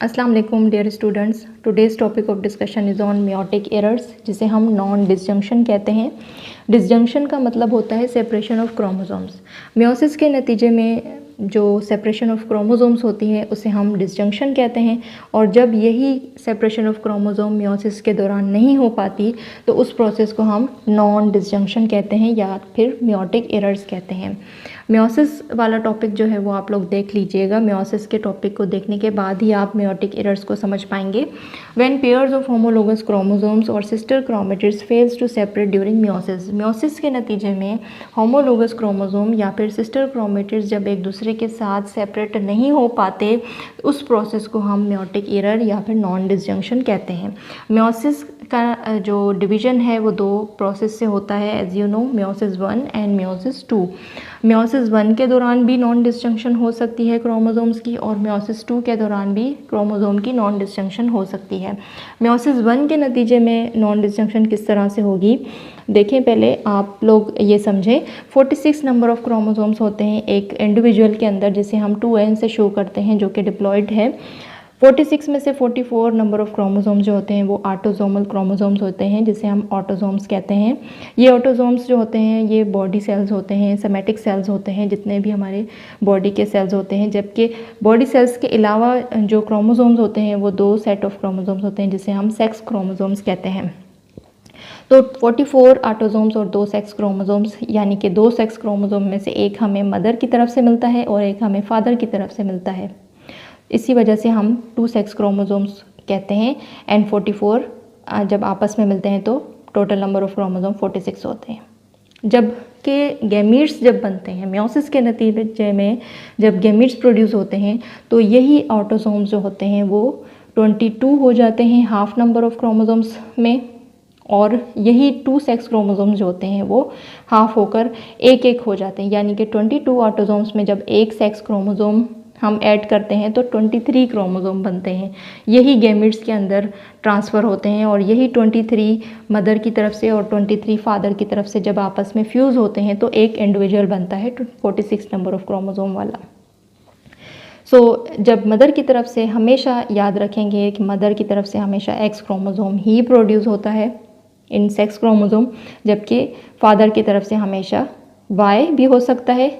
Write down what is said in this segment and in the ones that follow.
अस्सलाम वालेकुम dear students. Today's topic of discussion is on meiotic errors, जिसे हम नॉन डिसजंक्शन कहते हैं। डिसजंक्शन का मतलब होता है सेपरेशन ऑफ क्रोमोसोम्स। मियोसिस के नतीजे में जो सेपरेशन ऑफ क्रोमोसोम्स होती है उसे हम डिसजंक्शन कहते हैं। और जब यही सेपरेशन ऑफ क्रोमोसोम मियोसिस के दौरान नहीं हो पाती तो उस प्रोसेस को हम नॉन डिसजंक्शन कहते हैं या फिर मियोटिक एरर्स कहते हैं। मियोसिस वाला टॉपिक जो है वो आप लोग देख लीजिएगा। मियोसिस के टॉपिक को देखने के बाद ही आप मियोटिक एरर्स को समझ पाएंगे। When pairs of homologous chromosomes और sister chromatids fails to separate during meiosis, meiosis के नतीजे में होमोलोगस क्रोमोसोम या फिर सिस्टर क्रोमेटिड्स जब एक दूसरे के साथ सेपरेट नहीं हो पाते उस प्रोसेस को हम मियोटिक एरर या फिर नॉन डिसजंक्शन कहते हैं। मियोसिस का जो डिवीज़न है वो दो प्रोसेस से होता है, as you know, meiosis 1 and meiosis 2। Meiosis 1 के दौरान भी नॉन डिसजंक्शन हो सकती है क्रोमोसोम्स की, और मियोसिस 2 के दौरान भी क्रोमोसोम की नॉन डिसजंक्शन हो सकती है। मियोसिस 1 के नतीजे में नॉन डिसजंक्शन किस तरह से होगी, देखें। पहले आप लोग ये समझें, 46 नंबर ऑफ क्रोमोसोम्स होते हैं एक इंडिविजुअल के अंदर, जिसे हम 2n से शो करते हैं, जो कि डिप्लॉयड है। 46 में से 44 नंबर ऑफ क्रोमोसोम्स जो होते हैं वो ऑटोसोमल क्रोमोसोम्स होते हैं, जिसे हम ऑटोसोम्स कहते हैं। ये ऑटोसोम्स जो होते हैं ये बॉडी सेल्स होते हैं, सोमैटिक सेल्स होते हैं, जितने भी हमारे बॉडी के सेल्स होते हैं। जबकि बॉडी सेल्स के अलावा जो क्रोमोसोम्स होते हैं वो दो सेट ऑफ क्रोमोसोम्स होते हैं, जिसे हम सेक्स क्रोमोसोम्स कहते हैं। तो 44 ऑटोसोम्स और 2 सेक्स क्रोमोसोम्स, यानी कि 2 सेक्स क्रोमोसोम में से एक हमें मदर की तरफ से मिलता है और एक हमें फादर की तरफ से मिलता है। इसी वजह से हम 2 सेक्स क्रोमोसोम्स कहते हैं। एंड 44 जब आपस में मिलते हैं तो टोटल नंबर ऑफ क्रोमोसोम 46 होते हैं। जब के गैमीट्स जब बनते हैं मियोसिस के नतीजे में, जब गैमीट्स प्रोड्यूस होते हैं तो यही ऑटोसोम्स जो होते हैं वो 22 हो जाते हैं हाफ नंबर ऑफ क्रोमोसोम्स में, और यही 2 सेक्स क्रोमोसोम्स जो होते हैं वो हाफ होकर एक एक हो जाते हैं। यानी कि 22 ऑटोसोम्स में जब एक सेक्स क्रोमोसोम हम ऐड करते हैं तो 23 क्रोमोसोम बनते हैं। यही गैमीट्स के अंदर ट्रांसफ़र होते हैं, और यही 23 मदर की तरफ से और 23 फादर की तरफ से जब आपस में फ्यूज़ होते हैं तो एक इंडिविजुअल बनता है 46 नंबर ऑफ क्रोमोसोम वाला। जब मदर की तरफ से, हमेशा याद रखेंगे कि मदर की तरफ से हमेशा एक्स क्रोमोसोम ही प्रोड्यूस होता है इन सेक्स क्रोमोसोम, जबकि फादर की तरफ से हमेशा वाई भी हो सकता है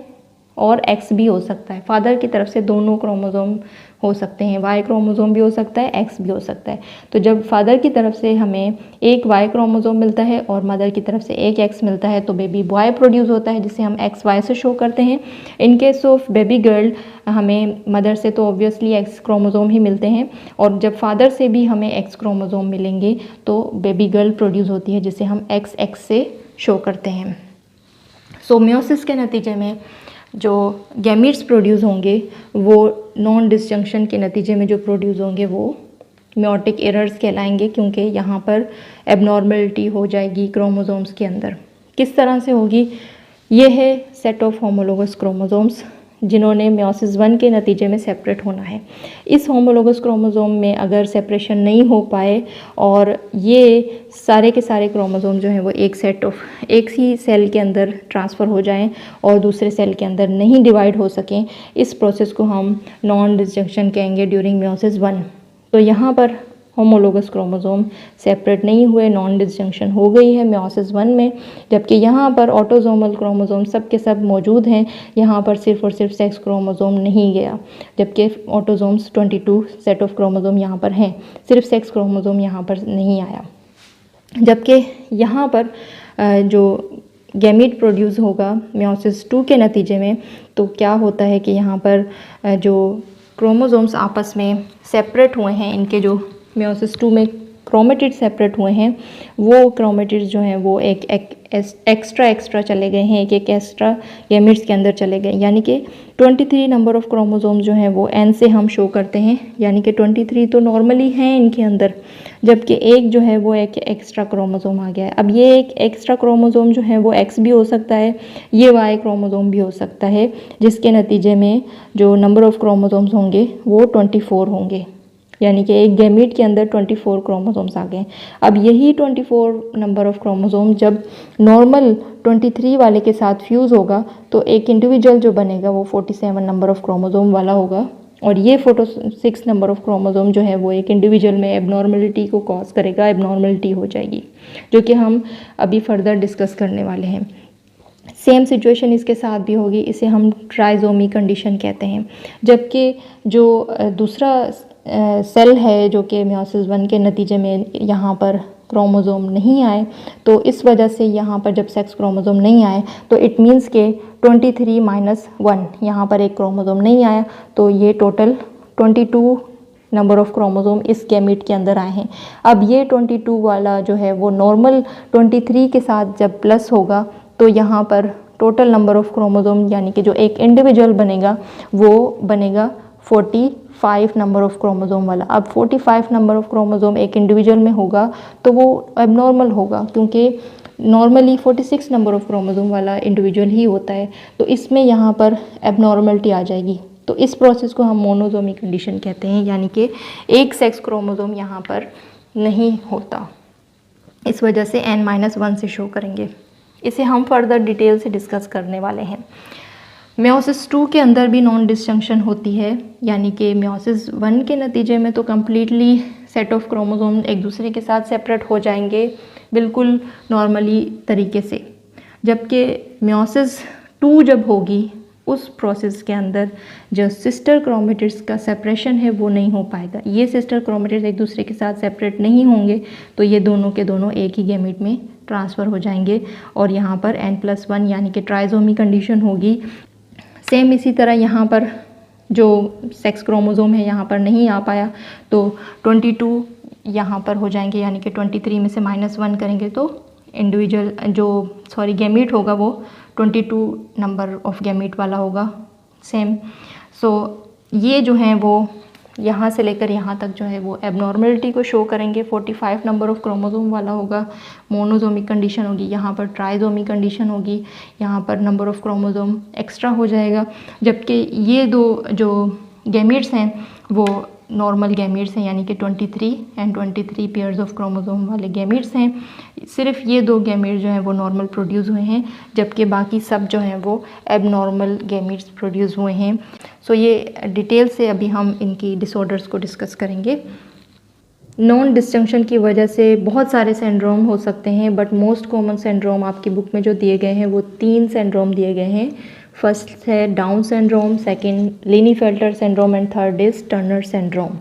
और एक्स भी हो सकता है। फादर की तरफ से दोनों क्रोमोसोम हो सकते हैं, वाई क्रोमोसोम भी हो सकता है, एक्स भी हो सकता है। तो जब फादर की तरफ से हमें एक वाई क्रोमोसोम मिलता है और मदर की तरफ से एक एक्स मिलता है तो बेबी बॉय प्रोड्यूस होता है, जिसे हम एक्स वाई से शो करते हैं। In case of baby girl हमें मदर से तो ऑब्वियसली एक्स क्रोमोसोम ही मिलते हैं, और जब फादर से भी हमें एक्स क्रोमोसोम मिलेंगे तो बेबी गर्ल प्रोड्यूस होती है, जिसे हम एक्स एक्स से शो करते हैं। मियोसिस के नतीजे में जो गैमीट्स प्रोड्यूस होंगे वो नॉन डिसजंक्शन के नतीजे में जो प्रोड्यूस होंगे वो मियोटिक एरर्स कहलाएंगे, क्योंकि यहाँ पर एबनॉर्मलिटी हो जाएगी क्रोमोसोम्स के अंदर। किस तरह से होगी, ये है सेट ऑफ होमोलोगस क्रोमोसोम्स जिन्होंने मियोसिस 1 के नतीजे में सेपरेट होना है। इस होमोलोगस क्रोमोसोम में अगर सेपरेशन नहीं हो पाए और ये सारे के सारे क्रोमोसोम जो हैं वो एक ही सेल के अंदर ट्रांसफ़र हो जाएं और दूसरे सेल के अंदर नहीं डिवाइड हो सकें, इस प्रोसेस को हम नॉन डिसजंक्शन कहेंगे ड्यूरिंग मियोसिस 1। तो यहाँ पर होमोलोगस क्रोमोसोम सेपरेट नहीं हुए, नॉन डिसजंक्शन हो गई है मियोसिस 1 में, जबकि यहाँ पर ऑटोसोमल क्रोमोसोम सब के सब मौजूद हैं। यहाँ पर सिर्फ और सिर्फ सेक्स क्रोमोसोम नहीं गया, जबकि ऑटोसोम्स 22 सेट ऑफ क्रोमोसोम यहाँ पर हैं, सिर्फ सेक्स क्रोमोसोम यहाँ पर नहीं आया। जबकि यहाँ पर जो गैमीट प्रोड्यूस होगा मियोसिस 2 के नतीजे में, तो क्या होता है कि यहाँ पर जो क्रोमोसोम्स आपस में सेपरेट हुए हैं, इनके जो मियोसिस 2 में क्रोमेटिड सेपरेट हुए हैं, वो क्रोमेटिड्स जो हैं वो एक एक्स्ट्रा चले गए हैं, एक एक्स्ट्रा गैमीट्स के अंदर चले गए। यानी कि 23 नंबर ऑफ क्रोमोसोम जो हैं वो n से हम शो करते हैं, यानी कि 23 तो नॉर्मली हैं इनके अंदर, जबकि एक जो है वो एक एक्स्ट्रा क्रोमोसोम आ गया है। अब ये एक एक्स्ट्रा क्रोमोसोम जो है वो x भी हो सकता है, ये y क्रोमोसोम भी हो सकता है, जिसके नतीजे में जो नंबर ऑफ क्रोमोसोम्स होंगे वो 24 होंगे। यानी कि एक गैमीट के अंदर 24 क्रोमोसोम्स आ गए। अब यही 24 नंबर ऑफ क्रोमोसोम जब नॉर्मल 23 वाले के साथ फ्यूज़ होगा तो एक इंडिविजुअल जो बनेगा वो 47 नंबर ऑफ क्रोमोसोम वाला होगा, और ये 46 नंबर ऑफ क्रोमोसोम जो है वो एक इंडिविजुअल में एबनॉर्मलिटी को कॉज करेगा, एबनॉर्मलिटी हो जाएगी, जो कि हम अभी फर्दर डिस्कस करने वाले हैं। सेम सिचुएशन इसके साथ भी होगी, इसे हम ट्राइजोमी कंडीशन कहते हैं। जबकि जो दूसरा सेल है जो कि मियोसिस 1 के नतीजे में यहाँ पर क्रोमोसोम नहीं आए, तो इस वजह से यहाँ पर जब सेक्स क्रोमोसोम नहीं आए तो इट मीन्स के 23-1 यहाँ पर एक क्रोमोसोम नहीं आया, तो ये टोटल 22 नंबर ऑफ क्रोमोसोम इस गैमीट के अंदर आए हैं। अब ये 22 वाला जो है वो नॉर्मल 23 के साथ जब प्लस होगा तो यहाँ पर टोटल नंबर ऑफ क्रोमोसोम यानी कि जो एक इंडिविजुअल बनेगा वो बनेगा 45 नंबर ऑफ क्रोमोसोम वाला। अब 45 नंबर ऑफ क्रोमोसोम एक इंडिविजुअल में होगा तो वो एबनॉर्मल होगा, क्योंकि नॉर्मली 46 नंबर ऑफ क्रोमोसोम वाला इंडिविजुअल ही होता है, तो इसमें यहाँ पर एबनॉर्मलिटी आ जाएगी। तो इस प्रोसेस को हम मोनोजोमी कंडीशन कहते हैं, यानी कि एक सेक्स क्रोमोसोम यहाँ पर नहीं होता, इस वजह से n-1 से शो करेंगे। इसे हम फर्दर डिटेल से डिस्कस करने वाले हैं। मियोसिस 2 के अंदर भी नॉन डिस्जंक्शन होती है, यानी कि मियोसिस 1 के नतीजे में तो कम्प्लीटली सेट ऑफ क्रोमोसोम एक दूसरे के साथ सेपरेट हो जाएंगे बिल्कुल नॉर्मली तरीके से, जबकि मियोसिस 2 जब होगी उस प्रोसेस के अंदर जो सिस्टर क्रोमेटिड्स का सेपरेशन है वो नहीं हो पाएगा। ये सिस्टर क्रोमेटिड्स एक दूसरे के साथ सेपरेट नहीं होंगे, तो ये दोनों के दोनों एक ही गैमीट में ट्रांसफ़र हो जाएंगे और यहाँ पर n+1 यानी कि ट्राइजोमी कंडीशन होगी। सेम इसी तरह यहाँ पर जो सेक्स क्रोमोसोम है यहाँ पर नहीं आ पाया, तो 22 यहाँ पर हो जाएंगे, यानी कि 23 में से -1 करेंगे तो इंडिविजुअल गैमीट होगा वो 22 नंबर ऑफ गैमीट वाला होगा। सेम ये जो हैं वो यहाँ से लेकर यहाँ तक जो है वो एबनॉर्मलिटी को शो करेंगे। 45 नंबर ऑफ क्रोमोसोम वाला होगा, मोनोजोमिक कंडीशन होगी, यहाँ पर ट्राइजोमिक कंडीशन होगी, यहाँ पर नंबर ऑफ क्रोमोसोम एक्स्ट्रा हो जाएगा। जबकि ये दो जो गैमीट्स हैं वो नॉर्मल गैमीट्स हैं, यानी कि 23 एंड 23 पेयर्स ऑफ क्रोमोसोम वाले गैमीट्स हैं। सिर्फ ये दो गैमीट्स जो हैं वो नॉर्मल प्रोड्यूस हुए हैं, जबकि बाकी सब जो हैं वो एबनॉर्मल गैमीट्स प्रोड्यूस हुए हैं। ये डिटेल से अभी हम इनकी डिसऑर्डर्स को डिस्कस करेंगे। नॉन डिस्जंक्शन की वजह से बहुत सारे सिंड्रोम हो सकते हैं, बट मोस्ट कॉमन सिंड्रोम आपकी बुक में जो दिए गए हैं वो 3 सिंड्रोम दिए गए हैं। फर्स्ट है down syndrome, second क्लीनेफेल्टर syndrome and third is Turner syndrome.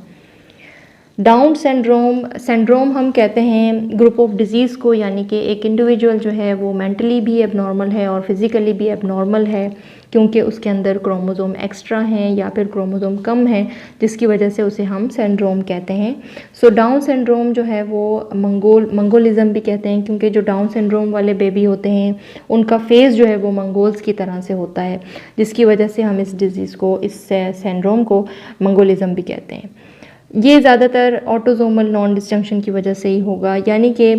Down syndrome हम कहते हैं ग्रुप ऑफ डिजीज़ को, यानी कि एक इंडिविजुअल जो है वो मेंटली भी एबनॉर्मल है और फिज़िकली भी एबनॉर्मल है, क्योंकि उसके अंदर क्रोमोसोम एक्स्ट्रा हैं या फिर क्रोमोसोम कम है, जिसकी वजह से उसे हम सिंड्रोम कहते हैं। डाउन सिंड्रोम जो है वो मंगोलिज्म भी कहते हैं, क्योंकि जो डाउन सिंड्रोम वाले बेबी होते हैं उनका फेस जो है वो मंगोल्स की तरह से होता है, जिसकी वजह से हम इस डिज़ीज़ को, इस सिंड्रोम को मंगोलिज्म भी कहते हैं। ये ज़्यादातर ऑटोसोमल नॉन डिस्जंक्शन की वजह से ही होगा, यानी कि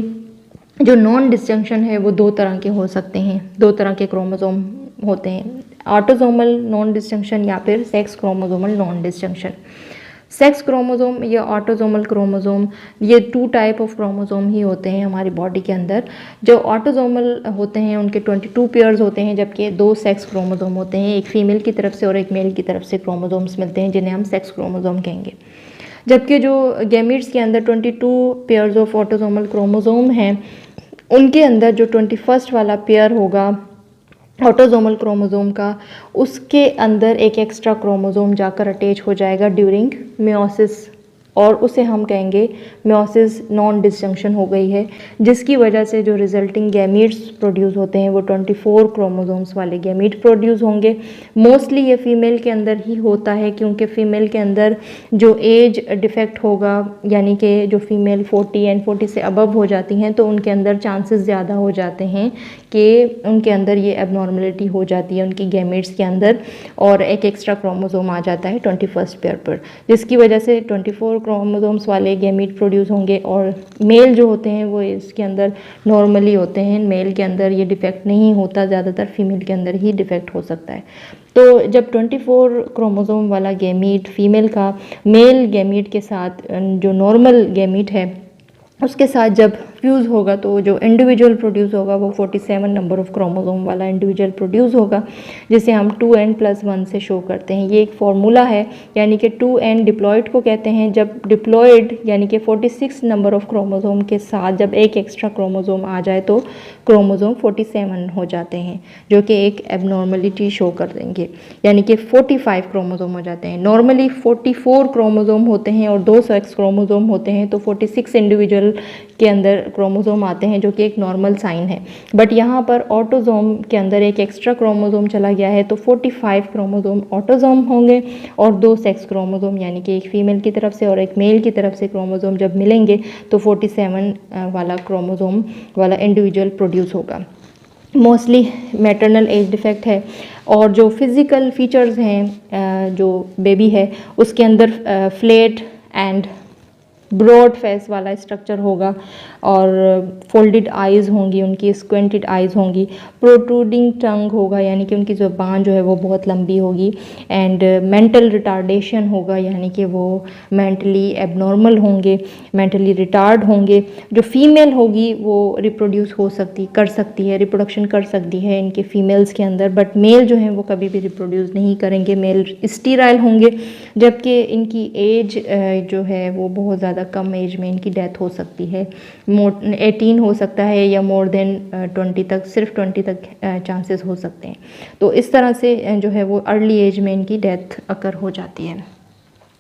जो नॉन डिस्जंक्शन है वो 2 तरह के हो सकते हैं, 2 तरह के क्रोमोसोम होते हैं, ऑटोसोमल नॉन डिस्जंक्शन या फिर sex chromosomal non disjunction. Sex chromosome या ऑटोसोमल क्रोमोसोम, ये 2 टाइप ऑफ क्रोमोसोम ही होते हैं हमारी बॉडी के अंदर। जो ऑटोसोमल होते हैं उनके 22 पेयर्स होते हैं, जबकि 2 सेक्स क्रोमोसोम होते हैं, एक फीमेल की तरफ से और एक मेल की तरफ से क्रोमोसोम्स मिलते हैं, जिन्हें हम सेक्स क्रोमोसोम कहेंगे। जबकि जो गैमीट्स के अंदर 22 पेयर्स ऑफ ऑटोसोमल क्रोमोसोम हैं, उनके अंदर जो 21st वाला पेयर होगा ऑटोसोमल क्रोमोसोम का, उसके अंदर एक एक्स्ट्रा क्रोमोसोम जाकर अटैच हो जाएगा ड्यूरिंग मियोसिस, और उसे हम कहेंगे मियोसिस नॉन डिस्जंक्शन हो गई है, जिसकी वजह से जो रिजल्टिंग गैमीट्स प्रोड्यूस होते हैं वो 24 क्रोमोसोम्स वाले गैमीट प्रोड्यूस होंगे। मोस्टली ये फीमेल के अंदर ही होता है, क्योंकि फ़ीमेल के अंदर जो एज डिफेक्ट होगा, यानी कि जो फीमेल 40 एंड 40 से अबव हो जाती हैं, तो उनके अंदर चांसेस ज़्यादा हो जाते हैं कि उनके अंदर ये एबनॉर्मलिटी हो जाती है उनकी गैमीट्स के अंदर, और एक एक्स्ट्रा क्रोमोसोम आ जाता है 21st पेयर पर, जिसकी वजह से 24 क्रोमोसोम्स वाले गैमीट प्रोड्यूस होंगे। और मेल जो होते हैं वो इसके अंदर नॉर्मली होते हैं, मेल के अंदर ये डिफेक्ट नहीं होता, ज़्यादातर फीमेल के अंदर ही डिफेक्ट हो सकता है। तो जब 24 क्रोमोसोम वाला गैमीट फीमेल का मेल गैमीट के साथ, जो नॉर्मल गैमीट है उसके साथ जब फ्यूज़ होगा तो जो इंडिविजुअल प्रोड्यूस होगा वो 47 नंबर ऑफ क्रोमोसोम वाला इंडिविजुअल प्रोड्यूस होगा, जिसे हम 2n+1 से शो करते हैं। ये एक फॉर्मूला है, यानी कि 2n डिप्लॉयड को कहते हैं। जब डिप्लॉयड यानी कि 46 नंबर ऑफ क्रोमोसोम के साथ जब एक एक्स्ट्रा क्रोमोसोम आ जाए तो क्रोमोसोम 47 हो जाते हैं, जो कि एक एबनॉर्मलिटी शो कर देंगे, यानी कि 45 क्रोमोसोम हो जाते हैं। नॉर्मली 44 क्रोमोसोम होते हैं और 2 सेक्स क्रोमोसोम होते हैं, तो 46 इंडिविजुअल के अंदर क्रोमोसोम आते हैं, जो कि एक नॉर्मल साइन है। बट यहाँ पर ऑटोसोम के अंदर एक एक्स्ट्रा क्रोमोसोम चला गया है, तो 45 क्रोमोसोम ऑटोसोम होंगे और 2 सेक्स क्रोमोसोम यानी कि एक फीमेल की तरफ से और एक मेल की तरफ से क्रोमोसोम जब मिलेंगे तो 47 वाला क्रोमोसोम वाला इंडिविजुअल प्रोड्यूस होगा। मोस्टली मैटरनल एज डिफेक्ट है, और जो फिज़िकल फीचर्स हैं जो बेबी है उसके अंदर फ्लैट एंड ब्रॉड फेस वाला स्ट्रक्चर होगा, और फोल्डेड आइज़ होंगी, उनकी स्क्वेंटेड आइज़ होंगी, प्रोट्रूडिंग टंग होगा, यानी कि उनकी ज़ुबान जो है वो बहुत लंबी होगी, एंड मेंटल रिटार्डेशन होगा, यानी कि वो मेंटली एबनॉर्मल होंगे, मेंटली रिटार्ड होंगे। जो फीमेल होगी वो रिप्रोड्यूस कर सकती है, रिप्रोडक्शन कर सकती है इनके फीमेल्स के अंदर, बट मेल जो है वो कभी भी रिप्रोड्यूस नहीं करेंगे, मेल स्टीराइल होंगे। जबकि इनकी एज जो है वो बहुत ज़्यादा कम एज में इनकी डेथ हो सकती है, 18 हो सकता है या मोर देन 20 तक, सिर्फ 20 तक चांसेस हो सकते हैं। तो इस तरह से जो है वो अर्ली एज में इनकी डेथ अकर हो जाती है।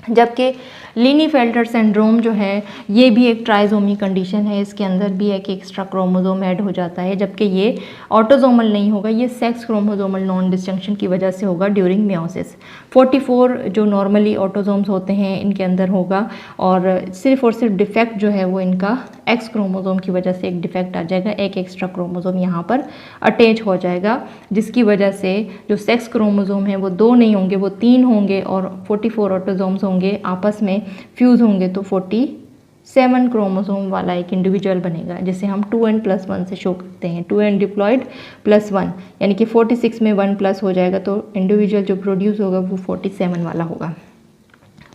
जबकि लिनीफेल्टर सिंड्रोम जो है ये भी एक ट्राइजोमी कंडीशन है, इसके अंदर भी एक एक्स्ट्रा क्रोमोसोम ऐड हो जाता है, जबकि ये ऑटोसोमल नहीं होगा, ये सेक्स क्रोमोसोमल नॉन डिस्जंक्शन की वजह से होगा ड्यूरिंग मियोसिस। 44 जो नॉर्मली ऑटोसोम्स होते हैं इनके अंदर होगा, और सिर्फ डिफेक्ट जो है वो इनका एक्स क्रोमोसोम की वजह से एक डिफेक्ट आ जाएगा, एक एक्स्ट्रा क्रोमोसोम यहाँ पर अटैच हो जाएगा, जिसकी वजह से जो सेक्स क्रोमोसोम है वो 2 नहीं होंगे, वो 3 होंगे, और 44 ऑटोसोम्स होंगे, आपस में फ्यूज़ होंगे तो 47 क्रोमोसोम वाला एक इंडिविजुअल बनेगा, जिसे हम 2n+1 से शो करते हैं। 2n डिप्लॉयड +1 यानी कि 46 में 1 प्लस हो जाएगा, तो इंडिविजुअल जो प्रोड्यूस होगा वो 47 वाला होगा।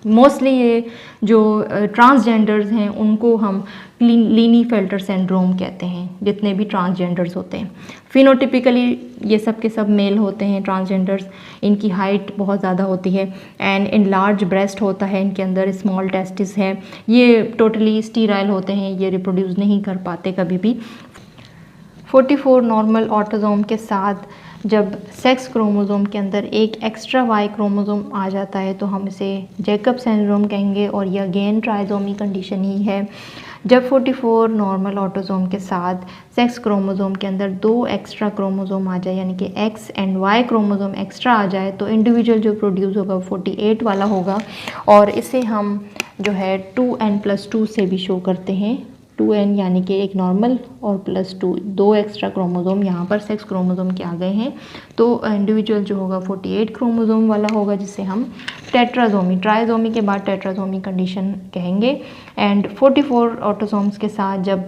मोस्टली ये जो ट्रांसजेंडर्स हैं उनको हम लीनीफेल्टर सिंड्रोम कहते हैं, जितने भी ट्रांसजेंडर्स होते हैं। फिनोटिपिकली ये सब के सब मेल होते हैं ट्रांसजेंडर्स, इनकी हाइट बहुत ज़्यादा होती है, एंड इन लार्ज ब्रेस्ट होता है इनके अंदर, स्मॉल टेस्टिस है, ये टोटली स्टीराइल होते हैं, ये रिप्रोड्यूस नहीं कर पाते कभी भी। 44 नॉर्मल ऑटोसोम के साथ जब सेक्स क्रोमोसोम के अंदर एक एक्स्ट्रा वाई क्रोमोसोम आ जाता है तो हम इसे जैकब सिंड्रोम कहेंगे, और यह अगेन ट्राइजोमी कंडीशन ही है। जब 44 नॉर्मल ऑटोसोम के साथ सेक्स क्रोमोसोम के अंदर 2 एक्स्ट्रा क्रोमोसोम आ जाए, यानी कि X and Y chromosome extra आ जाए, तो इंडिविजुअल जो प्रोड्यूस होगा वो 48 वाला होगा, और इसे हम जो है 2n+2 से भी शो करते हैं। 2n यानी कि एक नॉर्मल और +2, 2 एक्स्ट्रा क्रोमोसोम यहाँ पर सेक्स क्रोमोसोम के आ गए हैं, तो इंडिविजुअल जो होगा 48 क्रोमोसोम वाला होगा, जिसे हम टेट्राजोमी, ट्राइजोमी के बाद टेट्राजोमी कंडीशन कहेंगे। एंड 44 ऑटोसोम्स के साथ जब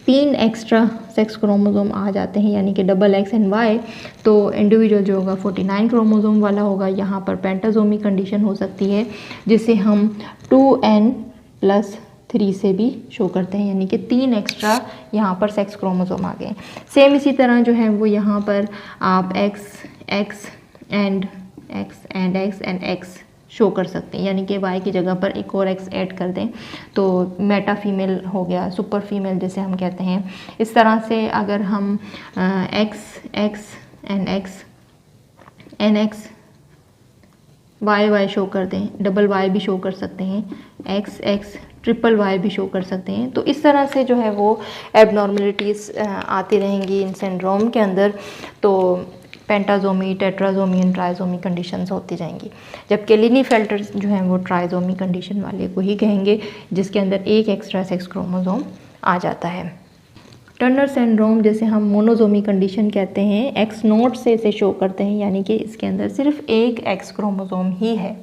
3 एक्स्ट्रा सेक्स क्रोमोसोम आ जाते हैं, यानी कि डबल एक्स एंड वाई, तो इंडिविजुअल जो होगा 49 क्रोमोसोम वाला होगा। यहाँ पर पेंटाजोमी कंडीशन हो सकती है, जिसे हम 2n+3 से भी शो करते हैं, यानी कि 3 एक्स्ट्रा यहाँ पर सेक्स क्रोमोसोम आ गए। सेम इसी तरह जो है वो यहाँ पर आप x एंड x शो कर सकते हैं, यानी कि y की जगह पर एक और x ऐड कर दें तो मेटा फीमेल हो गया, सुपर फीमेल जिसे हम कहते हैं। इस तरह से अगर हम x and x y show कर दें, डबल y भी शो कर सकते हैं, x ट्रिपल y भी शो कर सकते हैं, तो इस तरह से जो है वो एबनॉर्मलिटीज़ आती रहेंगी इन सिंड्रोम के अंदर। तो पेंटाजोमी, टेट्राजोमी एंड ट्राइजोमी कंडीशंस होती जाएंगी, जबकि लिनीफेल्टर जो हैं वो ट्राइजोमी कंडीशन वाले को ही कहेंगे, जिसके अंदर एक एक्स्ट्रा सेक्स क्रोमोसोम आ जाता है। टर्नर सिंड्रोम जिसे हम मोनोजोमी कंडीशन कहते हैं, X0 से इसे शो करते हैं, यानी कि इसके अंदर सिर्फ एक एक्स क्रोमोसोम ही है।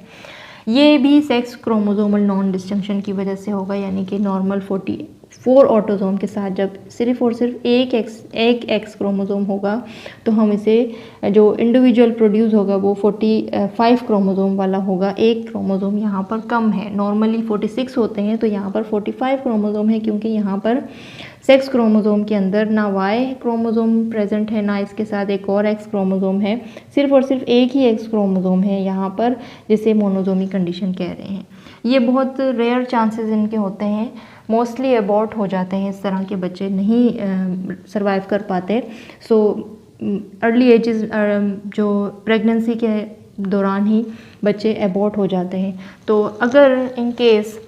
ये भी सेक्स क्रोमोसोमल नॉन डिस्जंक्शन की वजह से होगा, यानी कि नॉर्मल 44 ऑटोसोम के साथ जब सिर्फ और सिर्फ एक एक्स क्रोमोसोम होगा, तो हम इसे जो इंडिविजुअल प्रोड्यूस होगा वो 45 क्रोमोसोम वाला होगा। एक क्रोमोसोम यहाँ पर कम है, नॉर्मली 46 होते हैं, तो यहाँ पर 45 क्रोमोसोम है, क्योंकि यहाँ पर सेक्स क्रोमोसोम के अंदर ना वाई क्रोमोसोम प्रेजेंट है, ना इसके साथ एक और एक्स क्रोमोसोम है, सिर्फ और सिर्फ एक ही एक्स क्रोमोसोम है यहाँ पर, जिसे मोनोजोमी कंडीशन कह रहे हैं। ये बहुत रेयर चांसेस इनके होते हैं, मोस्टली अबॉर्ट हो जाते हैं, इस तरह के बच्चे नहीं सर्वाइव कर पाते। सो अर्ली एजेस जो प्रेगनेंसी के दौरान ही बच्चे अबॉर्ट हो जाते हैं। तो अगर इन केस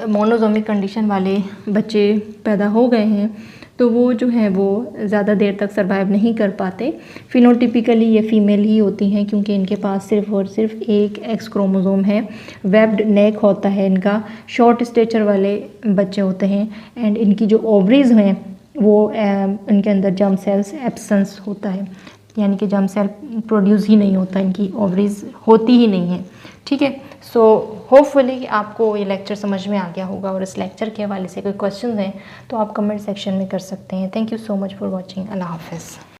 मोनोजोमिक कंडीशन वाले बच्चे पैदा हो गए हैं तो वो जो है वो ज़्यादा देर तक सर्वाइव नहीं कर पाते। फिनोटिपिकली ये फीमेल ही होती हैं क्योंकि इनके पास सिर्फ और सिर्फ एक एक्स क्रोमोसोम है, वेब्ड नेक होता है इनका, शॉर्ट स्टेचर वाले बच्चे होते हैं एंड इनकी जो ओवरीज हैं वो इनके अंदर जर्म सेल्स एब्सेंस होता है, यानी कि जर्म सेल प्रोड्यूस ही नहीं होता, इनकी ओवरीज होती ही नहीं है। ठीक है, सो होपफुली आपको ये लेक्चर समझ में आ गया होगा और इस लेक्चर के हवाले से कोई क्वेश्चन हैं तो आप कमेंट सेक्शन में कर सकते हैं। Thank you so much for watching. अल्लाह हाफ़िज़।